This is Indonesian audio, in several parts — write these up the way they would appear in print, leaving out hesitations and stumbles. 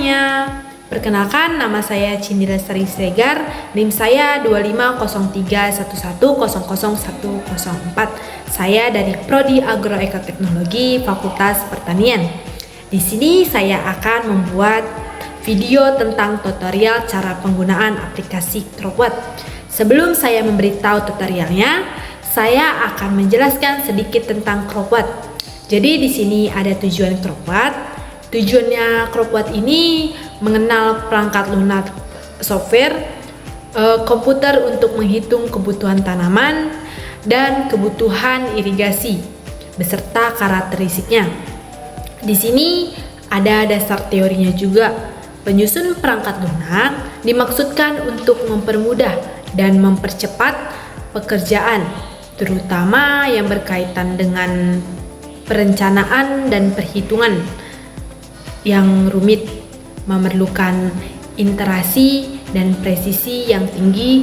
semuanya. Perkenalkan, nama saya Cindira Sari Siregar, NIM saya 250311000104. Saya dari Prodi Agroekoteknologi Fakultas Pertanian. Di sini saya akan membuat video tentang tutorial cara penggunaan aplikasi CropWatt. Sebelum saya memberitahu tutorialnya, saya akan menjelaskan sedikit tentang CropWatt. Jadi di sini ada tujuan CropWatt. Tujuannya CropWatt ini mengenal perangkat lunak software, komputer untuk menghitung kebutuhan tanaman dan kebutuhan irigasi beserta karakteristiknya. Di sini ada dasar teorinya juga. Penyusun perangkat lunak dimaksudkan untuk mempermudah dan mempercepat pekerjaan, terutama yang berkaitan dengan perencanaan dan perhitungan yang rumit, memerlukan interaksi dan presisi yang tinggi.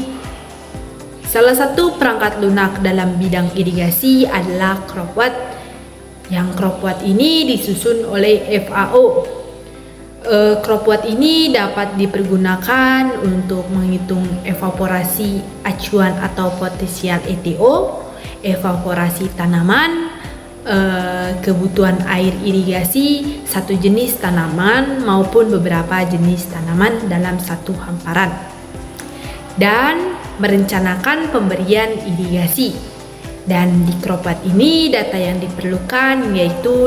Salah satu perangkat lunak dalam bidang irigasi adalah CropWatt. Yang CropWatt ini disusun oleh FAO. CropWatt ini dapat dipergunakan untuk menghitung evaporasi acuan atau potensial ETO, evaporasi tanaman, kebutuhan air irigasi satu jenis tanaman maupun beberapa jenis tanaman dalam satu hamparan, dan merencanakan pemberian irigasi. Dan di CropWatt ini data yang diperlukan yaitu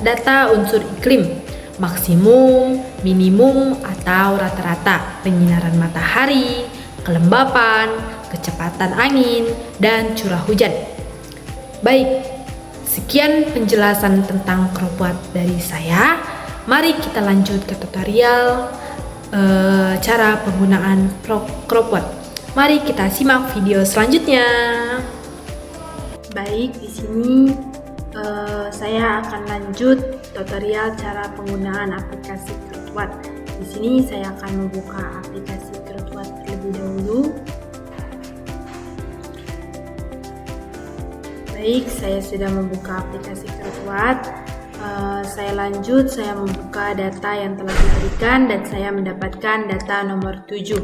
data unsur iklim, maksimum, minimum atau rata-rata penyinaran matahari, kelembapan, kecepatan angin, dan curah hujan. Baik, sekian penjelasan tentang CropWatt dari saya. Mari kita lanjut ke tutorial cara penggunaan CropWatt. Mari kita simak video selanjutnya. Baik, di sini saya akan lanjut tutorial cara penggunaan aplikasi CropWatt. Di sini saya akan membuka aplikasi CropWatt terlebih dahulu. Baik, saya sudah membuka aplikasi CropWatt. Saya lanjut, saya membuka data yang telah diberikan dan saya mendapatkan data nomor 7.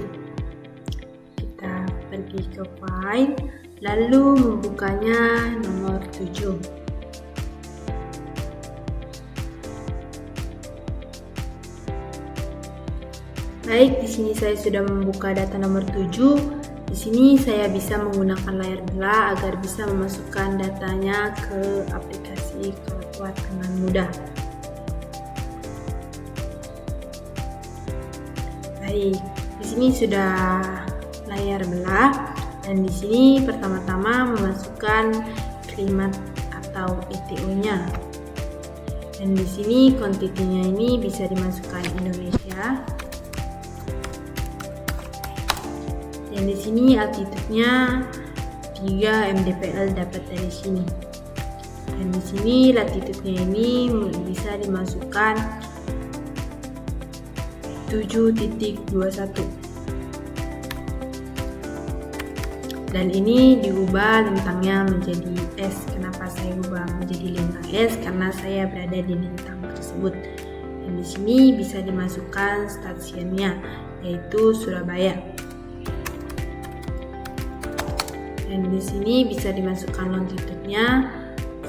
Kita pergi ke file, lalu membukanya nomor 7. Baik, di sini saya sudah membuka data nomor 7. Di sini saya bisa menggunakan layar belah agar bisa memasukkan datanya ke aplikasi CropWatt dengan mudah. Baik, di sini sudah layar belah dan di sini pertama-tama memasukkan kalimat atau ETO-nya. Dan di sini kuantitinya ini bisa dimasukkan Indonesia. Dan di sini altitude-nya 3 mdpl dapat dari sini. Dan di sini latitude-nya ini bisa dimasukkan 7.21. Dan ini diubah lintangnya menjadi S. Kenapa saya ubah menjadi lintang S? Karena saya berada di lintang tersebut. Dan di sini bisa dimasukkan stasiunnya, yaitu Surabaya. Dan di sini bisa dimasukkan longitude-nya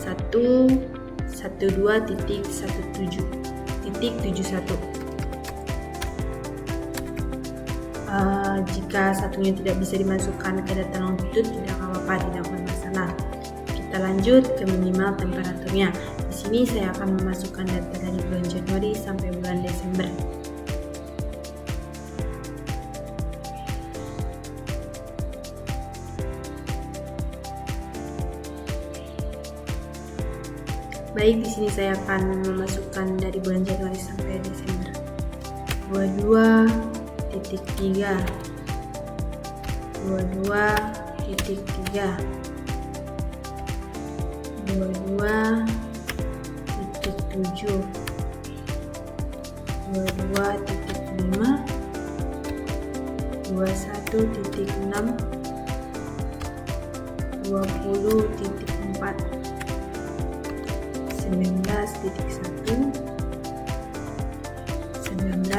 112.17.71. Jika satunya tidak bisa dimasukkan ke data longitude, tidak apa-apa, tidak bermasalah. Kita lanjut ke minimal temperaturnya. Di sini saya akan memasukkan data dari bulan Januari sampai bulan Desember. Baik, di sini saya akan memasukkan dari bulan Januari sampai Desember. 22.3, 22.3, 22.7, 22.5, 21.6, 20.4, 19.1, 19.2, 20,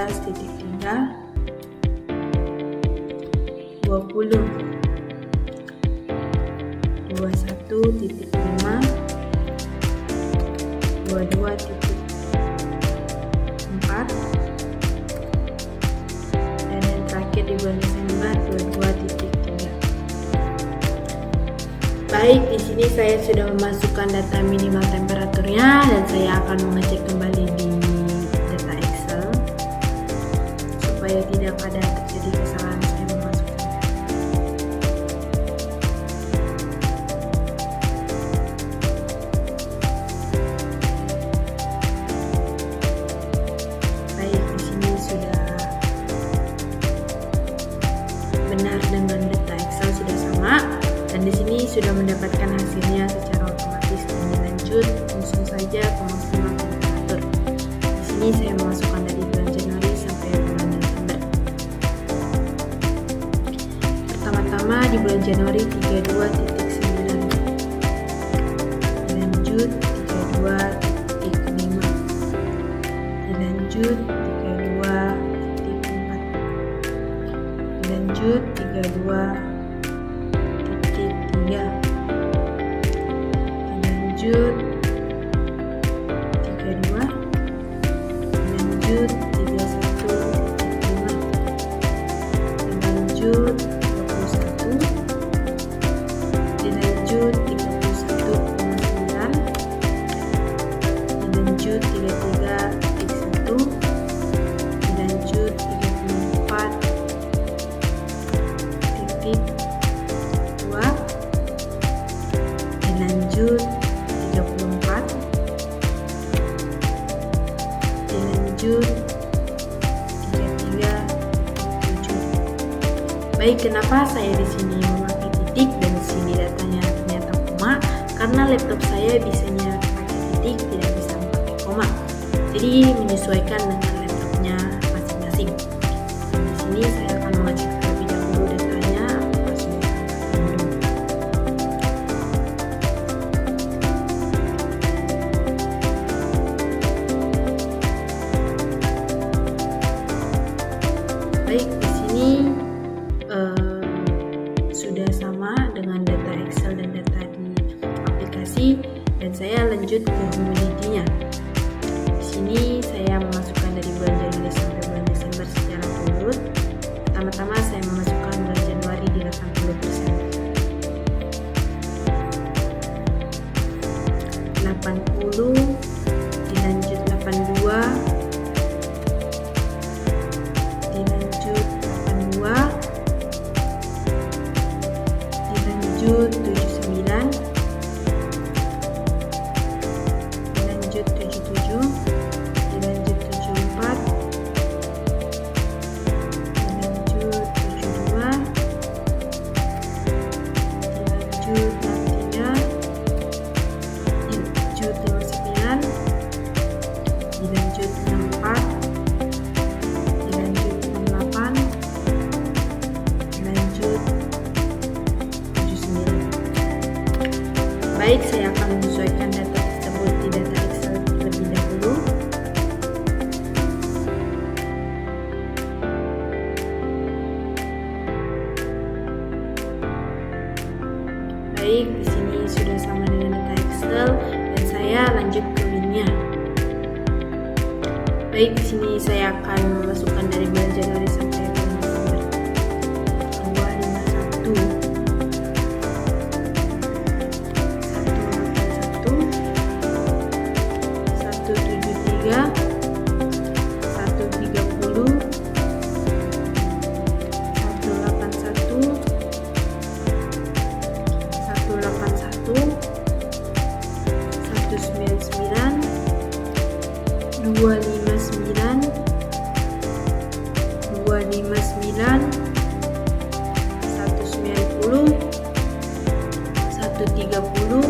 21.5, 22.4, dan yang terakhir di bulan Desember 22.3. Baik, di sini saya sudah memasukkan data minimal temperaturnya dan saya akan mengecek kembali di data Excel supaya tidak ada terjadi kesalahan saya memasukkan data. Baik, di sini sudah benar dengan data Excel sudah sama. Dan di sini sudah mendapatkan hasilnya secara otomatis. Kami lanjut, langsung saja ke maksimal temperatur. Di sini saya memasukkan dari bulan Januari sampai bulan Desember. Pertama-tama di bulan Januari 32.9, dilanjut 32.5, dilanjut 32.4, dilanjut 32.3, dilanjut 32, dilanjut 31.5, dilanjut 21, dilanjut 31.9, dilanjut 33.1, dilanjut 34.2, dilanjut 34, dilanjut 33.7. Baik, kenapa saya di sini memakai titik dan di sini datanya ternyata koma? Karena laptop saya bisanya pakai titik, tidak bisa memakai koma. Jadi menyesuaikan dengan laptopnya masing-masing. Di sini saya akan mengecek terlebih dahulu datanya apakah sudah sampai belum. Baik, di sini sudah sama dengan data Excel dan data di aplikasi, dan saya lanjut ke humidity-nya. Di sini saya memasukkan dari bulan Januari sampai bulan Desember secara turut. Pertama-tama saya memasukkan bulan Januari di 80%, 80, dilanjut 82, dilanjut 82, dilanjut 79, dilanjut 77, dilanjut 74, dilanjut 72, dilanjut 63, dilanjut 59, dilanjut 64, dilanjut 68, dilanjut 79. Baik, saya akan menyesuaikan data tersebut di data Excel terlebih dahulu. Baik, di sini sudah sama dengan data Excel dan saya lanjut ke linknya. Baik, di sini saya akan memasukkan dari bulan Januari sampai bulan Desember. 251, 181, 173, 259, 259, 190, 130,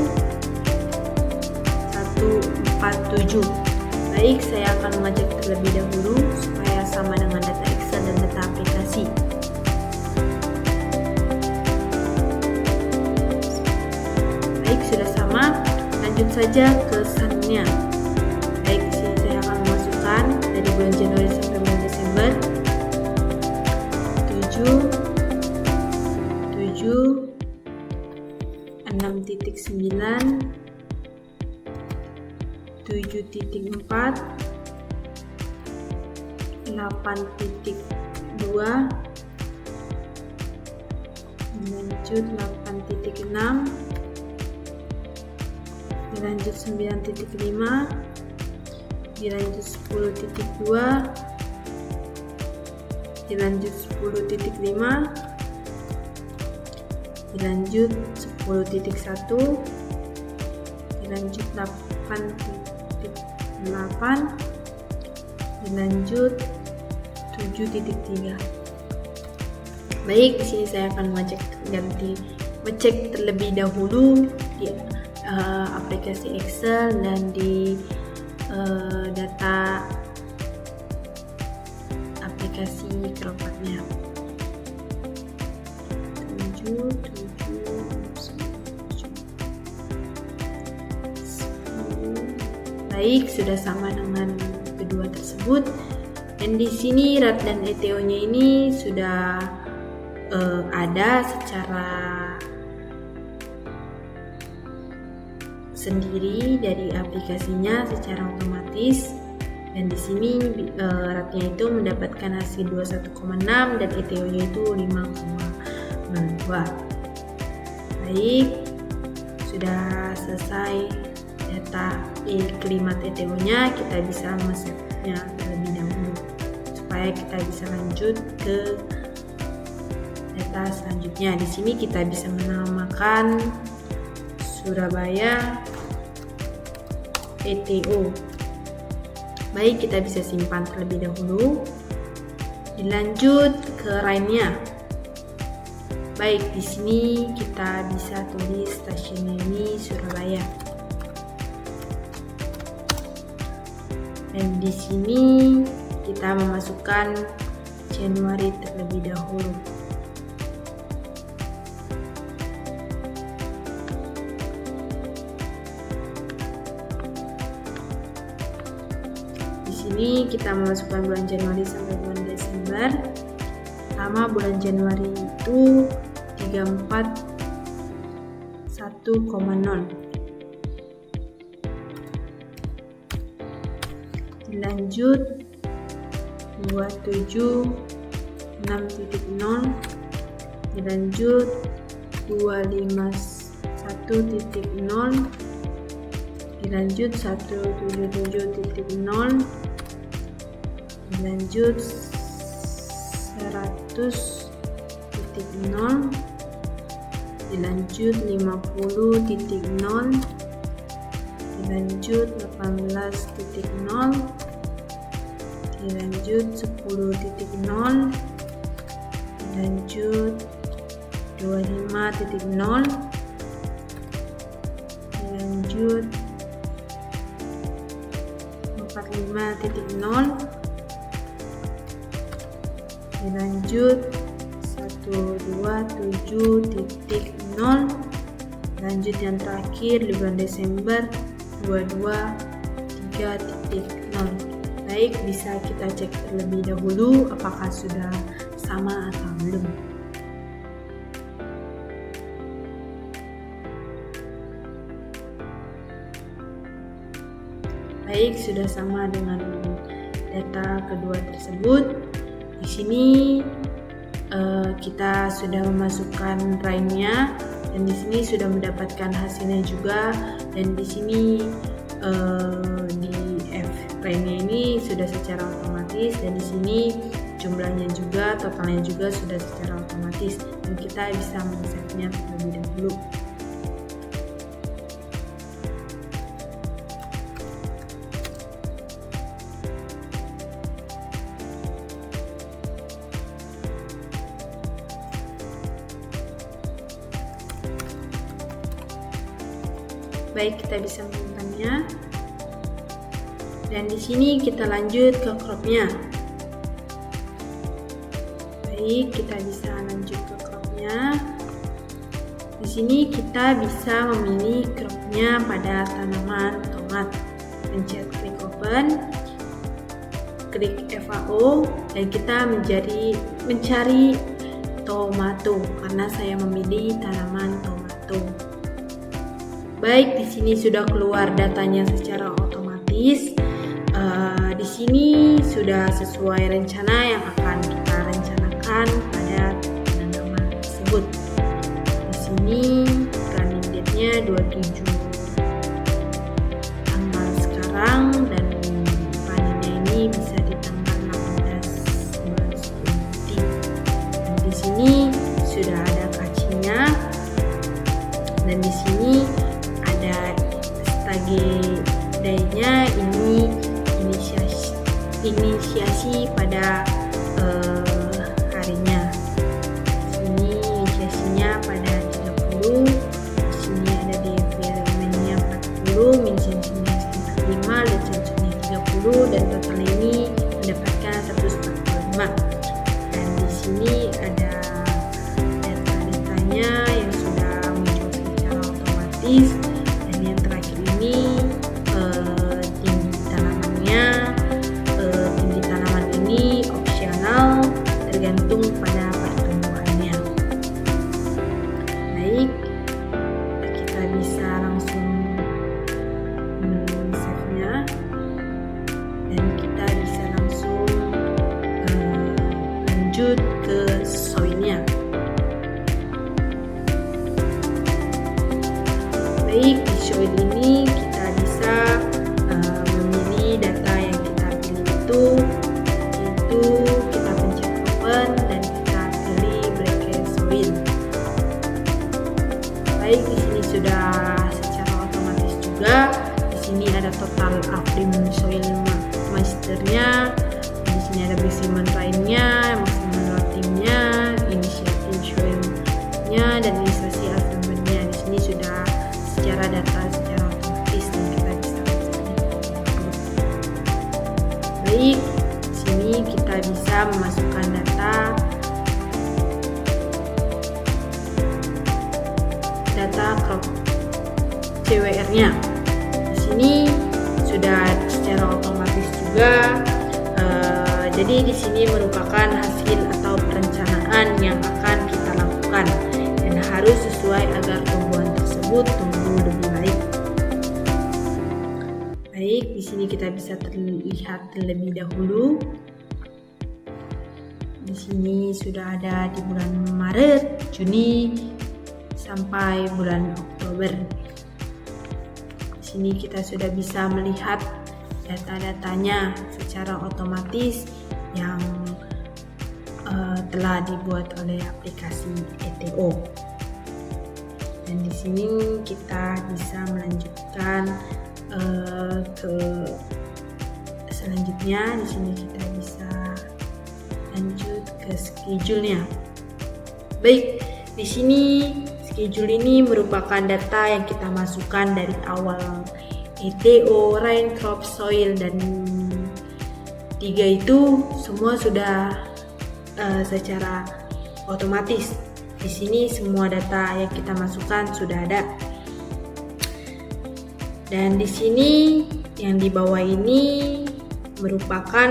147. Baik, saya akan mengecek terlebih dahulu supaya sama dengan data Excel dan data aplikasi. Baik, sudah sama. Lanjut saja ke sun-nya. Baik, di sini saya akan memasukkan dari bulan Januari sampai bulan Desember Desember 6.9, 7.4, 8.2, dilanjut 8.6, dilanjut 9.5, dilanjut 10.2, dilanjut 10.5, dilanjut 10.1, dilanjut 8.8, dilanjut 7.3. Baik, di sini saya akan ngecek terlebih dahulu di aplikasi Excel dan di data aplikasi Cropad-nya. 7, 10. Baik, sudah sama dengan kedua tersebut. Dan di sini RAT dan ETO-nya ini sudah ada secara sendiri dari aplikasinya secara otomatis. Dan di sini RAT-nya itu mendapatkan hasil 21,6 dan ETO-nya itu 5,2. Baik, sudah selesai data kalimat ETO-nya, kita bisa men-save-nya terlebih dahulu supaya kita bisa lanjut ke data selanjutnya. Di sini kita bisa menamakan Surabaya ETO. Baik, kita bisa simpan terlebih dahulu. Dilanjut ke lainnya. Baik, di sini kita bisa tulis stasiunnya ini Surabaya. Dan di sini kita memasukkan Januari terlebih dahulu. Di sini kita memasukkan bulan Januari sampai bulan Desember. Pertama, bulan Januari itu 341,0. Dilanjut 276.0, dilanjut 251.0, dilanjut 177.0, dilanjut 100.0, dilanjut 50.0, dilanjut 18.0, dilanjut 10.0, dilanjut 25.0, dilanjut 45.0, dilanjut 127.0, lanjut yang terakhir di bulan Desember 223.0. Baik, bisa kita cek terlebih dahulu apakah sudah sama atau belum. Baik, sudah sama dengan data kedua tersebut. Di sini kita sudah memasukkan lainnya dan di sini sudah mendapatkan hasilnya juga. Dan di sini di lainnya ini sudah secara otomatis dan di sini jumlahnya juga, totalnya juga sudah secara otomatis dan kita bisa men-save-nya terlebih dahulu. Baik, kita bisa menyimpannya. Dan di sini kita lanjut ke crop-nya. Baik, kita bisa lanjut ke crop-nya. Di sini kita bisa memilih crop-nya pada tanaman tomat. Pencet klik open. klik FAO dan kita mencari tomato karena saya memilih tanaman tomato. Baik, di sini sudah keluar datanya secara otomatis. Di sini sudah sesuai rencana yang akan kita rencanakan pada tanaman tersebut. Di sini running date-nya 27 tanggal sekarang dan panennya ini bisa di tanggal 18 bulan 10 nanti. Dan di sini sudah ada kacinya dan di sini ada stage day-nya, ini inisiasi pada harinya. Sini inisiasinya pada 30, di sini ada development-nya 40, min-sensinya 5, lead-sensinya 30 dan total ini mendapatkan 145. Dan di sini ada data-datanya yang sudah muncul secara otomatis. Dan yang terakhir ini tergantung pada pertumbuhannya. Baik, kita bisa langsung save-nya dan kita bisa langsung lanjut ke soilnya. Baik, di soil ini kita bisa memilih data yang kita pilih itu kita pencet dan kita pilih black soil. Baik, di sini sudah secara otomatis juga. Di sini ada total Afrim soil masternya. Di sini ada specimen lainnya, maksimal ratingnya, inisiatif soilnya dan inisiasi Afrimnya. Di sini sudah secara data secara otomatis dan kita bisa baik. Sini kita bisa memasukkan data crop CWR-nya. Di sini sudah secara otomatis juga. Jadi di sini merupakan hasil atau perencanaan yang akan kita lakukan dan harus sesuai agar tumbuhan tersebut tumbuh lebih baik. Baik, di sini kita bisa terlihat terlebih dahulu. Di sini sudah ada di bulan Maret, Juni sampai bulan Oktober. Di sini kita sudah bisa melihat data-datanya secara otomatis yang telah dibuat oleh aplikasi ETO. Dan di sini kita bisa melanjutkan ke selanjutnya. Di sini kita bisa lanjut ke schedule-nya. Baik, di sini schedule ini merupakan data yang kita masukkan dari awal ETO, rain, crop, soil dan 3 itu semua sudah secara otomatis. Di sini semua data yang kita masukkan sudah ada. Dan di sini yang di bawah ini merupakan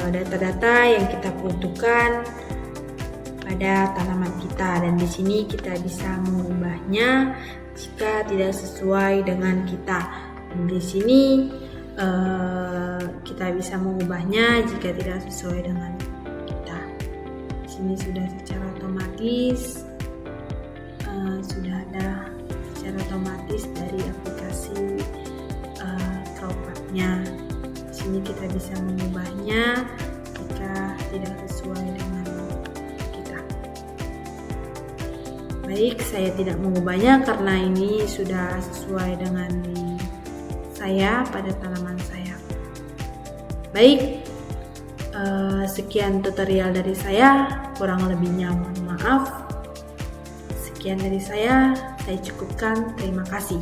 data-data yang kita butuhkan pada tanaman kita, dan di sini kita bisa mengubahnya jika tidak sesuai dengan kita. Dan di sini kita bisa mengubahnya jika tidak sesuai dengan kita. Di sini sudah secara otomatis sudah ada secara otomatis dari aplikasi Crowdpad-nya. Di sini kita bisa mengubahnya jika tidak sesuai dengan kita. Baik, saya tidak mengubahnya karena ini sudah sesuai dengan saya pada tanaman saya. Baik, sekian tutorial dari saya, kurang lebihnya mohon maaf. Sekian dari saya cukupkan. Terima kasih.